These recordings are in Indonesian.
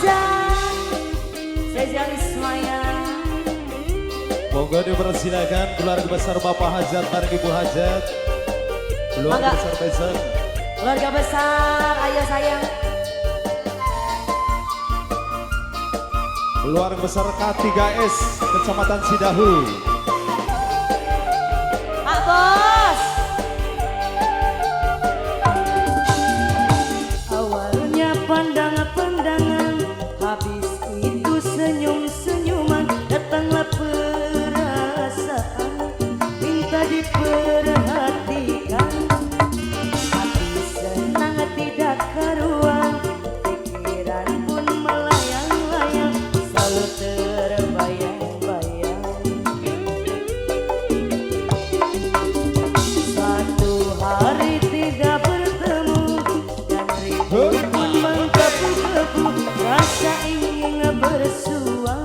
Hajat spesialis semuanya. Monggo dipersilakan keluarga besar Bapak Hajat dan Ibu Hajat. Keluarga besar besar. Keluarga besar ayah sayang. Keluarga besar K3S Kecamatan Cidahu. Pak Bos. Awalnya pandangan-pandangan, habis itu senyum-senyuman, datanglah perasaan, minta diperhatikan. Hati senang tidak karuan, pikiran pun melayang-layang, selalu terbayang-bayang. Satu hari tidak bertemu dan rindu pun menggebu-gebu, rasa ingin bersua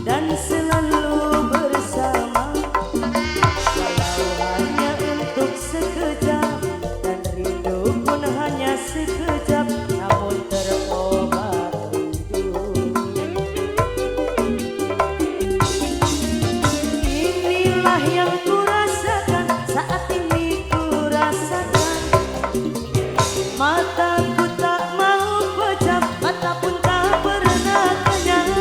dan selalu bersama. Walau hanya untuk sekejap dan rindu pun hanya sekejap, namun terobat rindu. Inilah yang kurasakan, saat ini kurasakan. Mataku tak mau pejam, mata pun tak pernah kenyang.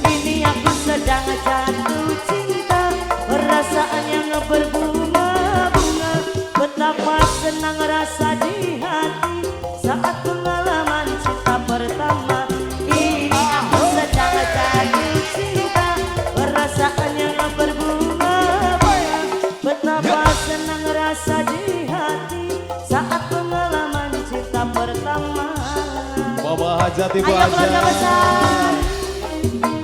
Ini aku sedang jatuh cinta, perasaan yang berbunga-bunga. Betapa senang rasa di hati saat pengalaman cinta pertama. Ini aku sedang jatuh cinta, perasaan yang berbunga-bunga. Betapa senang rasa di hati saat pengalaman cinta pertama. Bapak Hajat, Ibu Ayo keluarga Hajat. besar,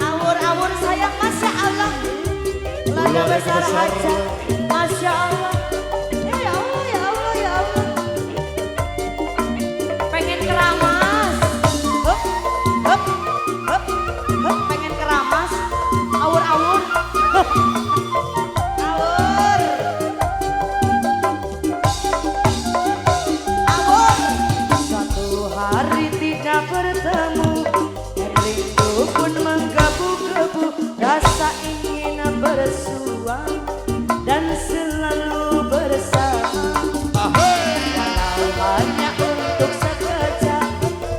awur-awur sayang, Masya Allah. Keluarga besar Hajat, Masya Allah. Ya Allah, ya Allah, ya Allah. Pengen keramas, hup, hup, hup, hup. Pengen keramas, awur-awur, hup. Awur, awur. Satu hari tidak bertemu dan rindu pun menggebu-gebu, rasa ingin bersua dan selalu bersama. Walau hanya untuk sekejap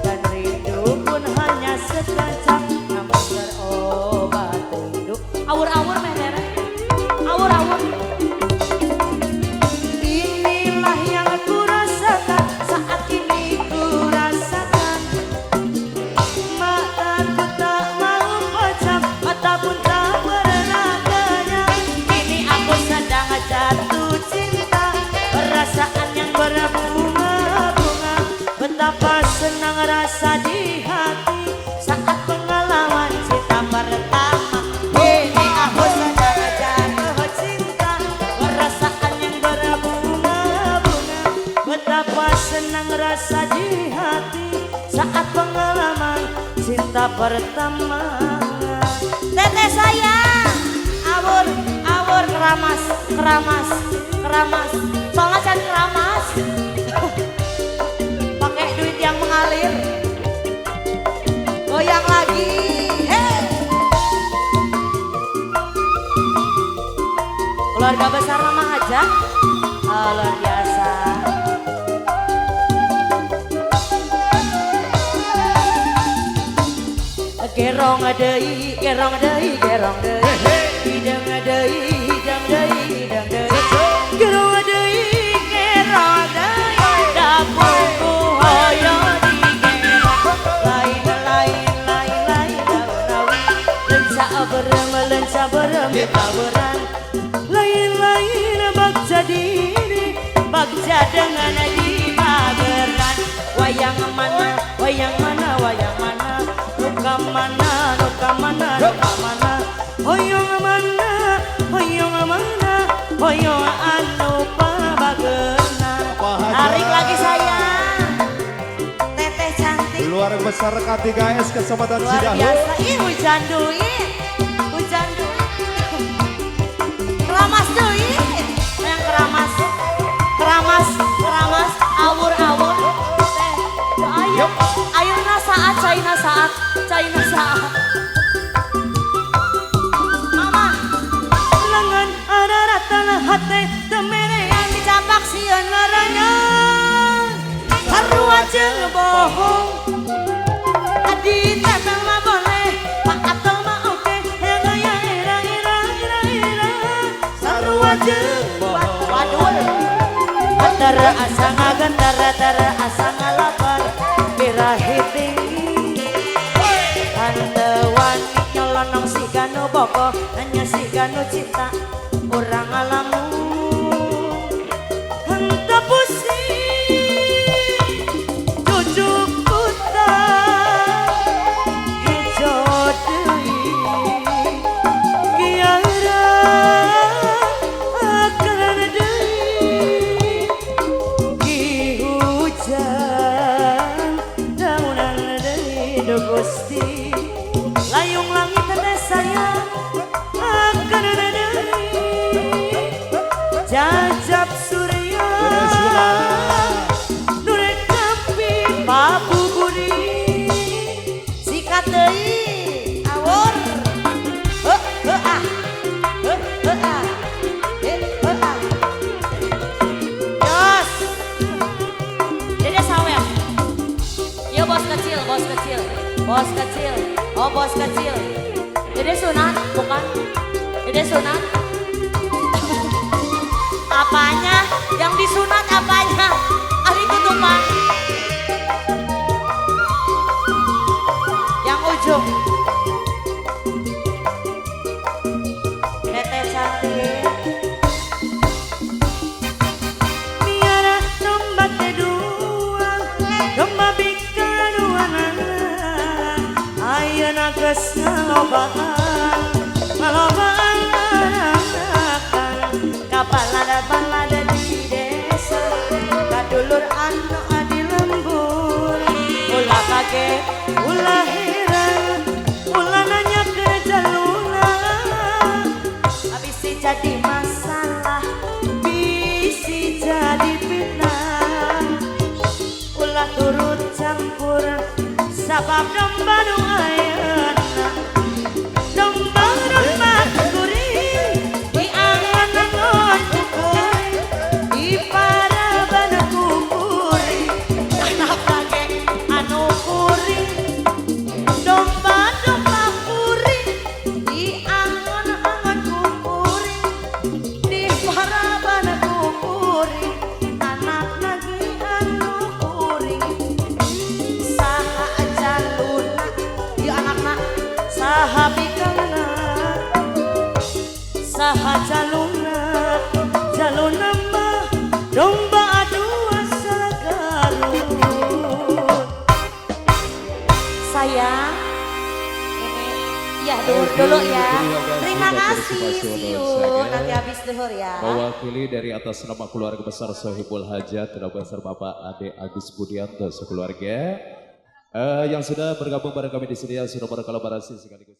dan rindu pun hanya sekejap, namun terobat rindu. Awur-awur menere, awur-awur. Inilah yang kurasakan, saat ini kurasakan. Mataku tak mau pejam, mata pun tak pernah kenyang. Ini aku sedang jatuh cinta, perasaan yang berbunga-bunga. Betapa senang rasa di hati saat pengalaman cinta pertama. Ini aku sedang jatuh cinta, perasaan yang berbunga-bunga. Betapa senang rasa di hati saat pengalaman cinta pertama. Teteh sayang, awur, awur, keramas, keramas, keramas. Soalnya saya keramas, pakai duit yang mengalir. Goyang lagi, hey. Keluarga besar Mama Hajat, luar biasa. Gerong deui, gerong deui, gerong deui. Hidang deui, hidang deui, hidang deui. Gerong deui, gerong deui. Dapurku hoyo digendong. Lain, lain, lain, lain, daun-daun. Lenca berem, taburan. Lain, lain, bagja diri, bagja dengan di mageran. Wayang mana, wayang mana, wayang mana. Nuka mana, nuka mana, nuka mana. Hoyong mana, hoyong mana, hoyong anu pabagena. Tarik lagi sayang, teteh cantik. Keluarga besar K3S Kecamatan Luar Cidahu. biasa, ih hujan duit, hujan duit. Keramas duit, yang keramas, keramas, keramas, awur-awur. Ayo, ayo saat, China saat. China sa. Mama, lengan ada rata hati temene yang dicapak sian laranya. Sarua jeung bohong. Adi teteng mah boleh, Pak Atel mah oke. Yang gaya ira. Sarua jeung bohong. Waduh. Antara asa ngagandara asa ngalabar birahi tinggi. Handewan nyolonong si ganu boko hanya si ganu cinta orang alamu. Henteu pusing jujuk utang ijo deui kiara akan deui ki hujan daunan deui do Gusti. Layung langit teh sayang akan deui jajab surya nurek nepi pabuburi sikat deui awur ah jos dede sawer ya bos kecil oh bos kecil dede sunat bukan dede sunat. Apanya? Yang disunat apanya? Ahli tutupan. Yang ujung. Tete cantik. Miara domba kedua, domba bika dua nana. Ayeuna geus ngalobaan balada di desa kadulur anu adi lembur ulah kaget ulah heran ulah nanya ke jaluna bisi jadi masalah bisi jadi fitnah ulah turut campur sabab domba nu ayeuna domba kuring di angan angon di para bana kuring anak lage anu kuring domba kuring di angon angon kuring di para bana kuring anak lagi anu kuring saha jaluna di anakna saha bikana saha jaluna mah domba adu asal Garut. Sayang ini ya dulu ya. Terima kasih see you nanti habis duhur ya. Mewakili dari atas nama keluarga besar Sohibul Hajat, keluarga besar Bapak Ade Agus Budianto sekeluarga yang sudah bergabung bareng kami di sini, yang sudah berkolaborasi sekaligus.